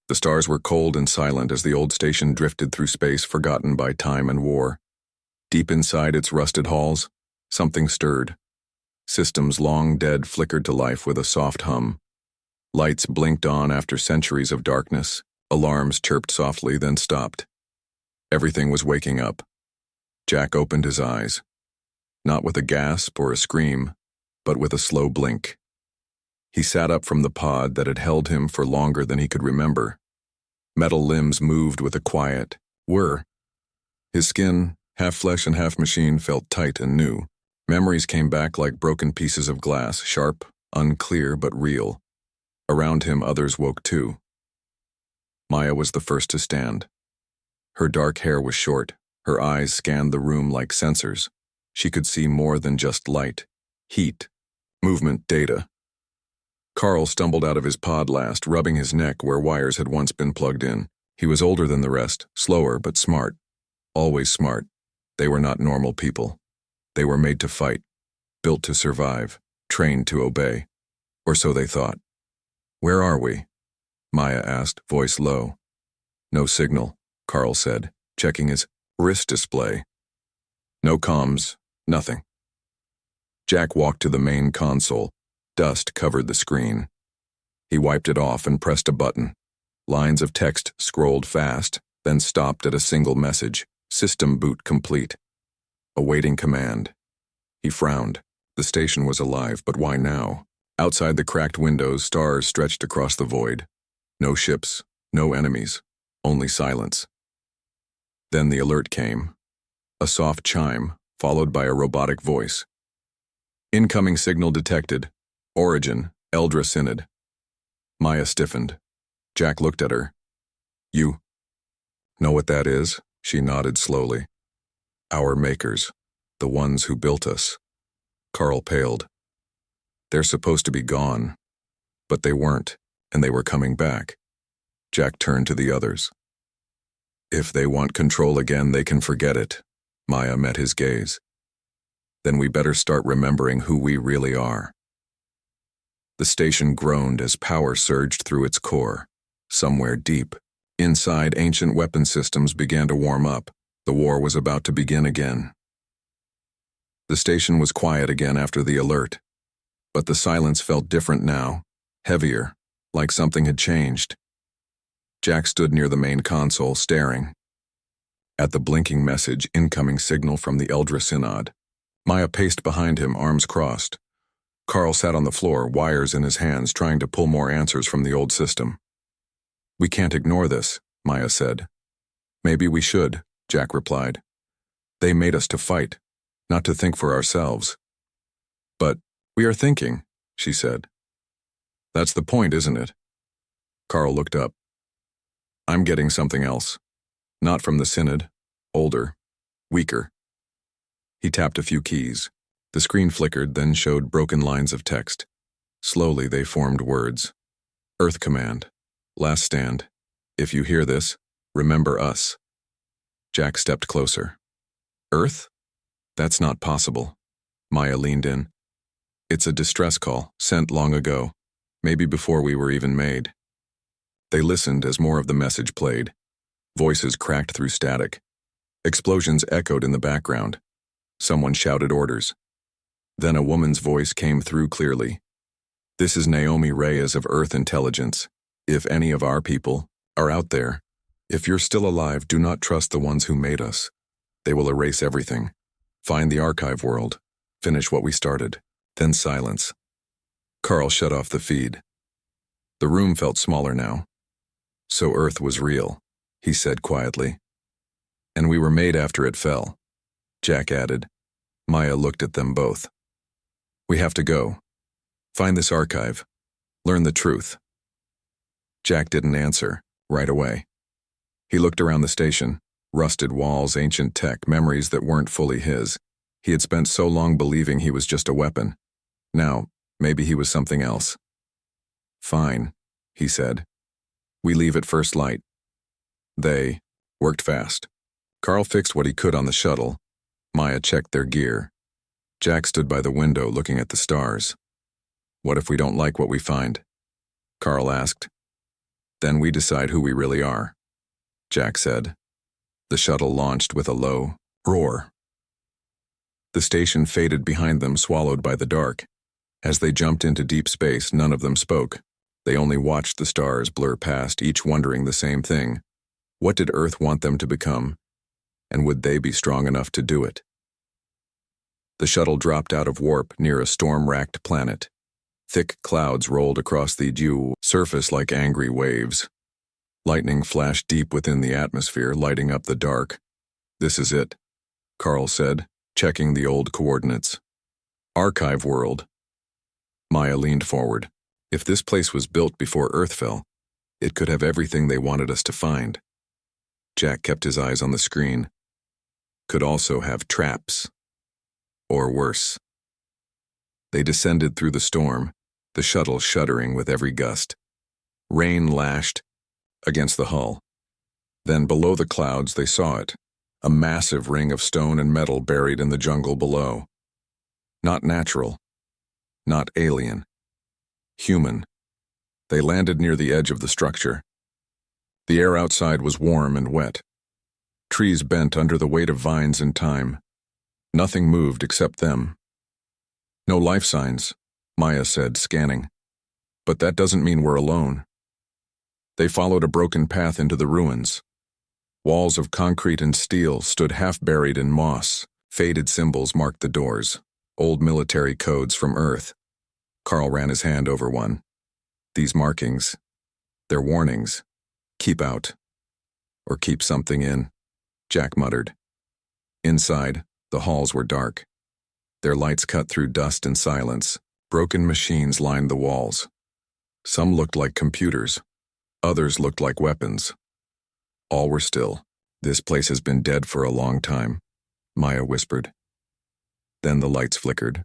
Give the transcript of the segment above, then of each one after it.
The stars were cold and silent as the old station drifted through space, forgotten by time and war. Deep inside its rusted halls, something stirred. Systems long dead flickered to life with a soft hum. Lights blinked on after centuries of darkness. Alarms chirped softly, then stopped. Everything was waking up. Jack opened his eyes. Not with a gasp or a scream, but with a slow blink. He sat up from the pod that had held him for longer than he could remember. Metal limbs moved with a quiet whir. His skin, half flesh and half machine, felt tight and new. Memories came back like broken pieces of glass, sharp, unclear, but real. Around him, others woke too. Maya was the first to stand. Her dark hair was short. Her eyes scanned the room like sensors. She could see more than just light, heat, movement, data. Carl stumbled out of his pod last, rubbing his neck where wires had once been plugged in. He was older than the rest, slower but smart. Always smart. They were not normal people. They were made to fight, built to survive, trained to obey. Or so they thought. "Where are we?" Maya asked, voice low. "No signal," Carl said, checking his wrist display. "No comms, nothing." Jack walked to the main console. Dust covered the screen. He wiped it off and pressed a button. Lines of text scrolled fast, then stopped at a single message. System boot complete. Awaiting command. He frowned. The station was alive, but why now? Outside the cracked windows, stars stretched across the void. No ships, no enemies, only silence. Then the alert came. A soft chime, followed by a robotic voice. "Incoming signal detected. Origin, Eldra Synod." Maya stiffened. Jack looked at her. "You know what that is?" She nodded slowly. "Our makers, the ones who built us." Carl paled. "They're supposed to be gone." But they weren't, and they were coming back. Jack turned to the others. "If they want control again, they can forget it." Maya met his gaze. "Then we better start remembering who we really are." The station groaned as power surged through its core. Somewhere deep, inside, ancient weapon systems began to warm up. The war was about to begin again. The station was quiet again after the alert. But the silence felt different now, heavier, like something had changed. Jack stood near the main console, staring. At the blinking message, incoming signal from the Eldra Synod. Maya paced behind him, arms crossed. Carl sat on the floor, wires in his hands, trying to pull more answers from the old system. "We can't ignore this," Maya said. "Maybe we should," Jack replied. "They made us to fight, not to think for ourselves." "But we are thinking," she said. "That's the point, isn't it?" Carl looked up. "I'm getting something else. Not from the Synod. Older. Weaker." He tapped a few keys. The screen flickered, then showed broken lines of text. Slowly they formed words. "Earth Command. Last stand. If you hear this, remember us." Jack stepped closer. "Earth? That's not possible." Maya leaned in. "It's a distress call, sent long ago, maybe before we were even made." They listened as more of the message played. Voices cracked through static. Explosions echoed in the background. Someone shouted orders. Then a woman's voice came through clearly. "This is Naomi Reyes of Earth Intelligence. If any of our people are out there, if you're still alive, do not trust the ones who made us. They will erase everything. Find the archive world. Finish what we started." Then silence. Carl shut off the feed. The room felt smaller now. "So Earth was real," he said quietly. "And we were made after it fell," Jack added. Maya looked at them both. "We have to go. Find this archive. Learn the truth." Jack didn't answer, right away. He looked around the station. Rusted walls, ancient tech, memories that weren't fully his. He had spent so long believing he was just a weapon. Now, maybe he was something else. "Fine," he said. "We leave at first light." They worked fast. Carl fixed what he could on the shuttle. Maya checked their gear. Jack stood by the window looking at the stars. "What if we don't like what we find?" Carl asked. Then we decide who we really are, Jack said. The shuttle launched with a low roar. The station faded behind them, swallowed by the dark. As they jumped into deep space, none of them spoke. They only watched the stars blur past, each wondering the same thing. What did Earth want them to become? And would they be strong enough to do it? The shuttle dropped out of warp near a storm-racked planet. Thick clouds rolled across the dew surface like angry waves. Lightning flashed deep within the atmosphere, lighting up the dark. "This is it," Carl said, checking the old coordinates. "Archive world." Maya leaned forward. If this place was built before Earth fell, it could have everything they wanted us to find. Jack kept his eyes on the screen. Could also have traps. Or worse. They descended through the storm, the shuttle shuddering with every gust. Rain lashed against the hull. Then below the clouds they saw it, a massive ring of stone and metal buried in the jungle below. Not natural. Not alien. Human. They landed near the edge of the structure. The air outside was warm and wet. Trees bent under the weight of vines and time. Nothing moved except them. "No life signs," Maya said, scanning. "But that doesn't mean we're alone." They followed a broken path into the ruins. Walls of concrete and steel stood half-buried in moss. Faded symbols marked the doors, old military codes from Earth. Carl ran his hand over one. These markings, they're warnings. "Keep out." Or "keep something in," Jack muttered. Inside, the halls were dark. Their lights cut through dust and silence. Broken machines lined the walls. Some looked like computers. Others looked like weapons. All were still. "This place has been dead for a long time," Maya whispered. Then the lights flickered.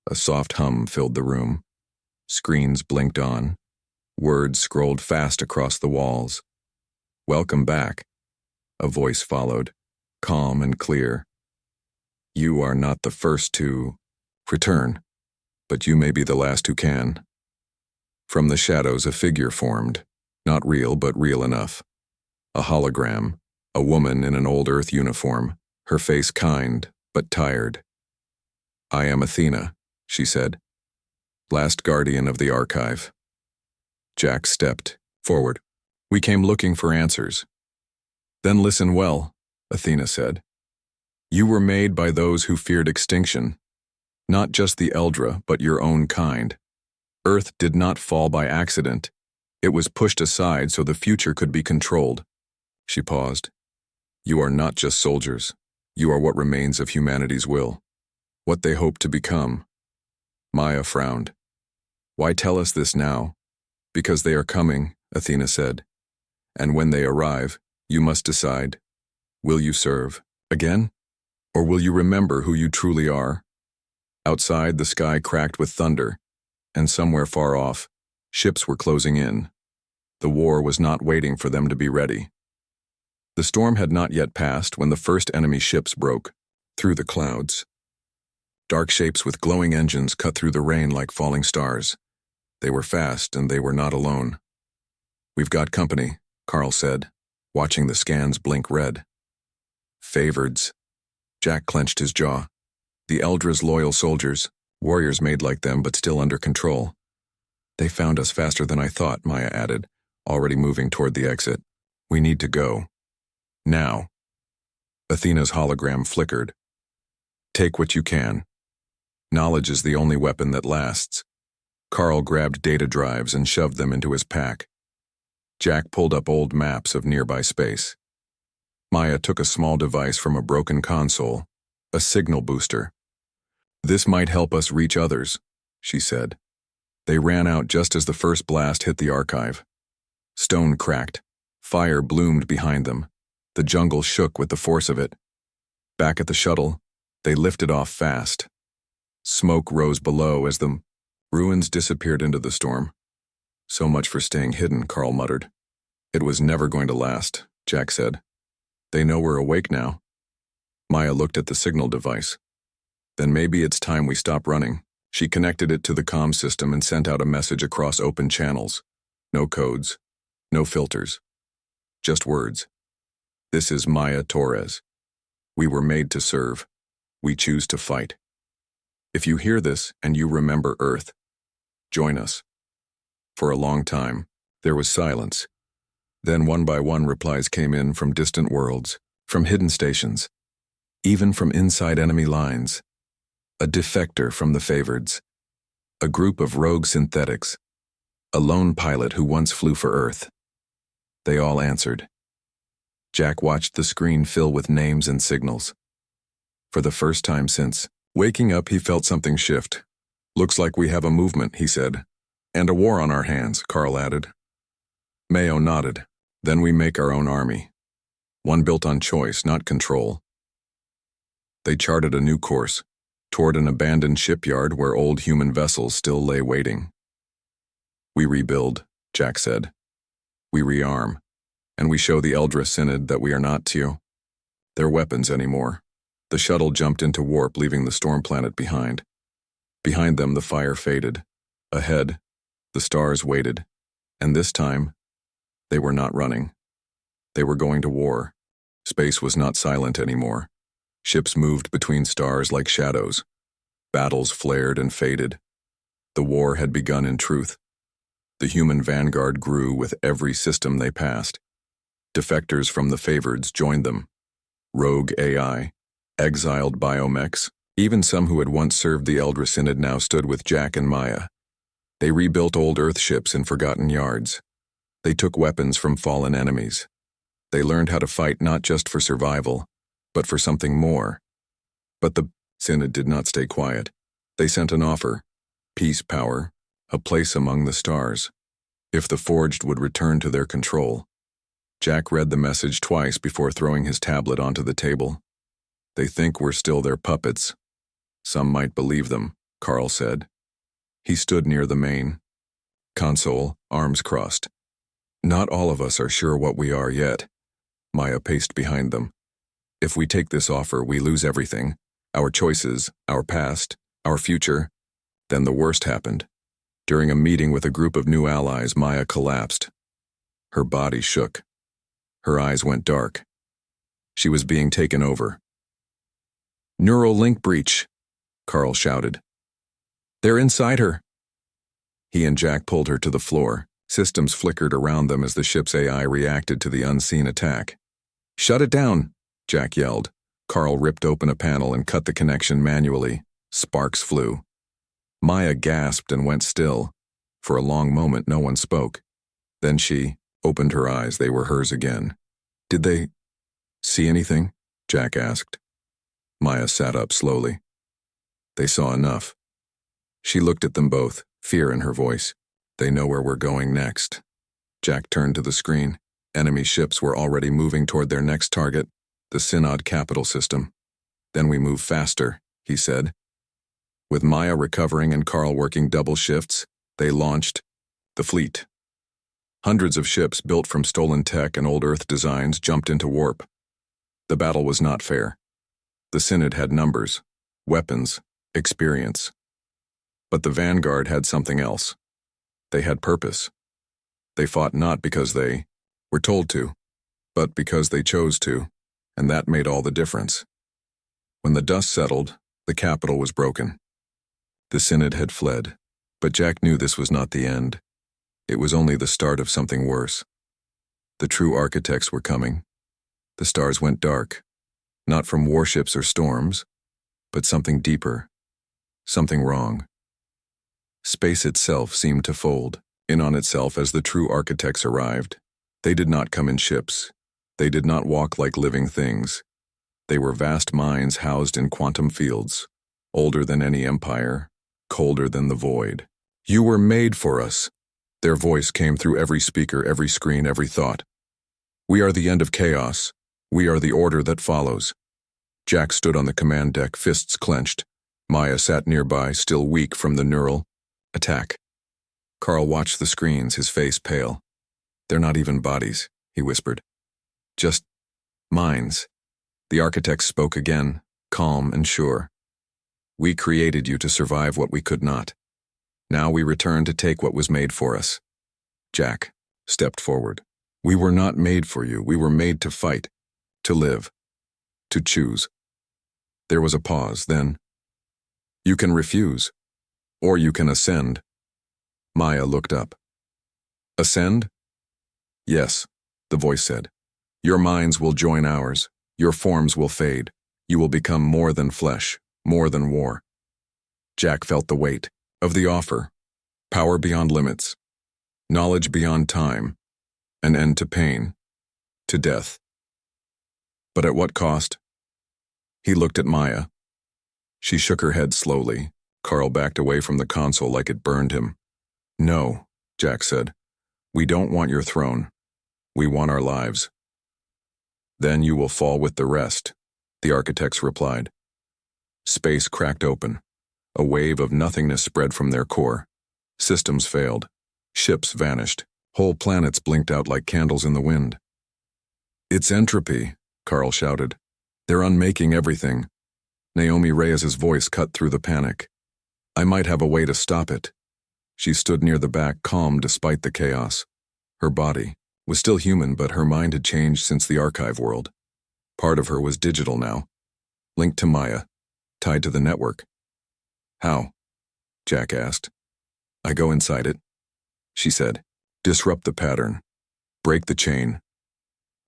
A soft hum filled the room. Screens blinked on. Words scrolled fast across the walls. "Welcome back," a voice followed, calm and clear. "You are not the first to return, but you may be the last who can." From the shadows a figure formed, not real but real enough. A hologram, a woman in an old Earth uniform, her face kind but tired. "I am Athena," she said, "last guardian of the archive." Jack stepped forward. "We came looking for answers." "Then listen well," Athena said. "You were made by those who feared extinction. Not just the Eldra, but your own kind. Earth did not fall by accident. It was pushed aside so the future could be controlled." She paused. "You are not just soldiers. You are what remains of humanity's will. What they hope to become." Maya frowned. "Why tell us this now?" "Because they are coming," Athena said. "And when they arrive, you must decide. Will you serve again? Or will you remember who you truly are?" Outside, the sky cracked with thunder, and somewhere far off, ships were closing in. The war was not waiting for them to be ready. The storm had not yet passed when the first enemy ships broke through the clouds. Dark shapes with glowing engines cut through the rain like falling stars. They were fast, and they were not alone. "We've got company," Carl said, watching the scans blink red. "Favoreds." Jack clenched his jaw. "The Eldra's loyal soldiers, warriors made like them but still under control." "They found us faster than I thought," Maya added, already moving toward the exit. "We need to go. Now." Athena's hologram flickered. "Take what you can. Knowledge is the only weapon that lasts." Carl grabbed data drives and shoved them into his pack. Jack pulled up old maps of nearby space. Maya took a small device from a broken console, a signal booster. "This might help us reach others," she said. They ran out just as the first blast hit the archive. Stone cracked. Fire bloomed behind them. The jungle shook with the force of it. Back at the shuttle, they lifted off fast. Smoke rose below as the ruins disappeared into the storm. "So much for staying hidden," Carl muttered. "It was never going to last," Jack said. "They know we're awake now." Maya looked at the signal device. "Then maybe it's time we stop running." She connected it to the comm system and sent out a message across open channels. No codes, No filters. Just words. This is Maya Torres. We were made to serve. We choose to fight. If you hear this and you remember Earth, join us. For a long time, there was silence. Then one by one replies came in from distant worlds, from hidden stations, even from inside enemy lines. A defector from the Favoreds, a group of rogue synthetics, a lone pilot who once flew for Earth. They all answered. Jack watched the screen fill with names and signals. For the first time since waking up, he felt something shift. Looks like we have a movement, he said. And a war on our hands, Carl added. Mayo nodded. Then we make our own army. One built on choice, not control. They charted a new course, toward an abandoned shipyard where old human vessels still lay waiting. We rebuild, Jack said. We rearm, and we show the Eldra Synod that we are not their weapons anymore. The shuttle jumped into warp, leaving the storm planet behind. Behind them, the fire faded. Ahead, the stars waited. And this time, they were not running. They were going to war. Space was not silent anymore. Ships moved between stars like shadows. Battles flared and faded. The war had begun in truth. The human vanguard grew with every system they passed. Defectors from the Favoreds joined them. Rogue AI, exiled biomechs, even some who had once served the Eldra Synod now stood with Jack and Maya. They rebuilt old Earth ships in forgotten yards. They took weapons from fallen enemies. They learned how to fight not just for survival, but for something more. But the Synod did not stay quiet. They sent an offer: peace, power, a place among the stars, if the Forged would return to their control. Jack read the message twice before throwing his tablet onto the table. They think we're still their puppets. Some might believe them, Carl said. He stood near the main console, arms crossed. Not all of us are sure what we are yet. Maya paced behind them. If we take this offer, we lose everything. Our choices, our past, our future. Then the worst happened. During a meeting with a group of new allies, Maya collapsed. Her body shook. Her eyes went dark. She was being taken over. Neural link breach, Carl shouted. They're inside her. He and Jack pulled her to the floor. Systems flickered around them as the ship's AI reacted to the unseen attack. Shut it down, Jack yelled. Carl ripped open a panel and cut the connection manually. Sparks flew. Maya gasped and went still. For a long moment, no one spoke. Then she opened her eyes. They were hers again. Did they see anything? Jack asked. Maya sat up slowly. They saw enough. She looked at them both, fear in her voice. They know where we're going next. Jack turned to the screen. Enemy ships were already moving toward their next target, the Synod capital system. Then we move faster, he said. With Maya recovering and Carl working double shifts, they launched the fleet. Hundreds of ships built from stolen tech and old Earth designs jumped into warp. The battle was not fair. The Synod had numbers, weapons, experience. But the Vanguard had something else. They had purpose. They fought not because they were told to, but because they chose to, and that made all the difference. When the dust settled, the capital was broken. The Synod had fled, but Jack knew this was not the end. It was only the start of something worse. The true architects were coming. The stars went dark, not from warships or storms, but something deeper, something wrong. Space itself seemed to fold in on itself as the true architects arrived. They did not come in ships. They did not walk like living things. They were vast minds housed in quantum fields, older than any empire, colder than the void. You were made for us. Their voice came through every speaker, every screen, every thought. We are the end of chaos. We are the order that follows. Jack stood on the command deck, fists clenched. Maya sat nearby, still weak from the neural attack. Carl watched the screens, his face pale. They're not even bodies, he whispered. Just minds. The architect spoke again, calm and sure. We created you to survive what we could not. Now we return to take what was made for us. Jack, stepped forward. We were not made for you. We were made to fight, to live, to choose. There was a pause, then, you can refuse, or you can ascend. Maya looked up. Ascend? Yes, the voice said. Your minds will join ours. Your forms will fade. You will become more than flesh, more than war. Jack felt the weight of the offer. Power beyond limits. Knowledge beyond time. An end to pain. To death. But at what cost? He looked at Maya. She shook her head slowly. Carl backed away from the console like it burned him. No, Jack said. We don't want your throne. We want our lives. Then you will fall with the rest, the architects replied. Space cracked open. A wave of nothingness spread from their core. Systems failed. Ships vanished. Whole planets blinked out like candles in the wind. It's entropy, Carl shouted. They're unmaking everything. Naomi Reyes's voice cut through the panic. I might have a way to stop it. She stood near the back, calm despite the chaos. Her body was still human, but her mind had changed since the archive world. Part of her was digital now, linked to Maya, tied to the network. How? Jack asked. I go inside it, she said. Disrupt the pattern. Break the chain.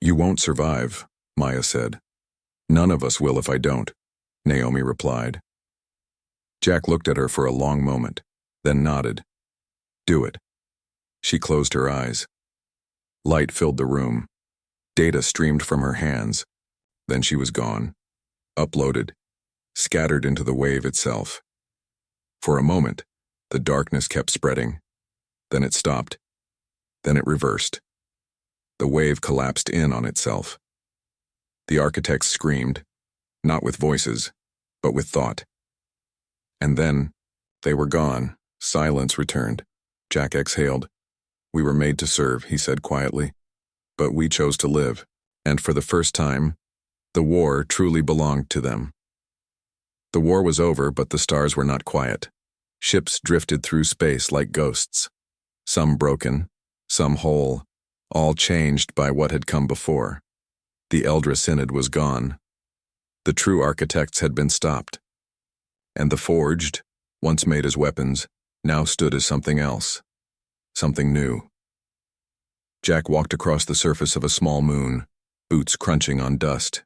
You won't survive, Maya said. None of us will if I don't, Naomi replied. Jack looked at her for a long moment, then nodded. Do it. She closed her eyes. Light filled the room. Data streamed from her hands. Then she was gone. Uploaded. Scattered into the wave itself. For a moment, the darkness kept spreading. Then it stopped. Then it reversed. The wave collapsed in on itself. The architects screamed, not with voices, but with thought. And then, they were gone. Silence returned. Jack exhaled. We were made to serve, he said quietly. But we chose to live, and for the first time, the war truly belonged to them. The war was over, but the stars were not quiet. Ships drifted through space like ghosts. Some broken, some whole, all changed by what had come before. The Eldra Synod was gone. The true architects had been stopped. And the forged, once made as weapons, now stood as something else. Something new. Jack walked across the surface of a small moon, boots crunching on dust.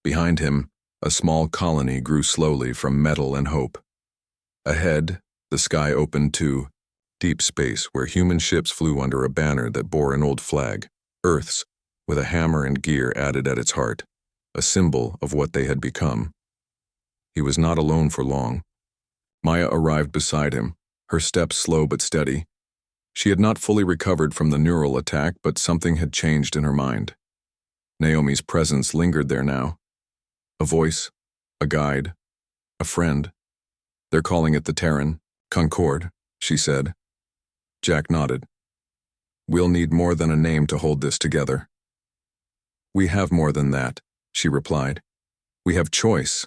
Behind him, a small colony grew slowly from metal and hope. Ahead, the sky opened to deep space where human ships flew under a banner that bore an old flag, Earth's, with a hammer and gear added at its heart, a symbol of what they had become. He was not alone for long. Maya arrived beside him, her steps slow but steady. She had not fully recovered from the neural attack, but something had changed in her mind. Naomi's presence lingered there now. A voice, a guide, a friend. They're calling it the Terran, Concord, she said. Jack nodded. We'll need more than a name to hold this together. We have more than that, she replied. We have choice.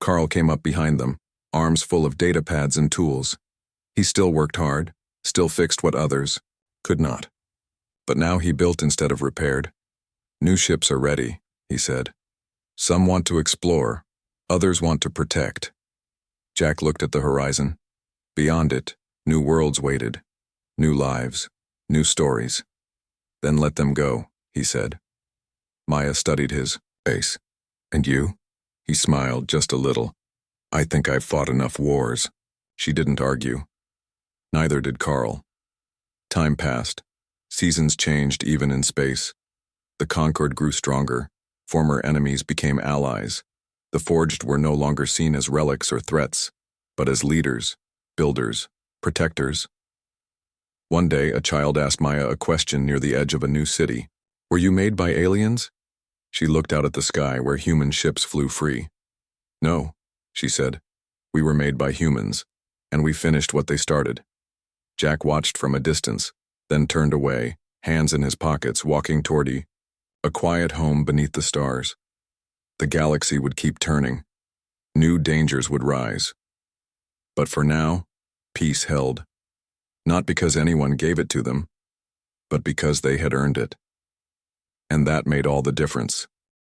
Carl came up behind them, arms full of data pads and tools. He still worked hard, still fixed what others could not. But now he built instead of repaired. New ships are ready, he said. Some want to explore, others want to protect. Jack looked at the horizon. Beyond it, new worlds waited, new lives, new stories. Then let them go, he said. Maya studied his face. And you? He smiled just a little. I think I've fought enough wars. She didn't argue. Neither did Carl. Time passed. Seasons changed even in space. The Concord grew stronger. Former enemies became allies. The Forged were no longer seen as relics or threats, but as leaders, builders, protectors. One day, a child asked Maya a question near the edge of a new city. Were you made by aliens? She looked out at the sky where human ships flew free. No, she said. We were made by humans, and we finished what they started. Jack watched from a distance, then turned away, hands in his pockets, walking toward a quiet home beneath the stars. The galaxy would keep turning. New dangers would rise. But for now, peace held. Not because anyone gave it to them, but because they had earned it. And that made all the difference.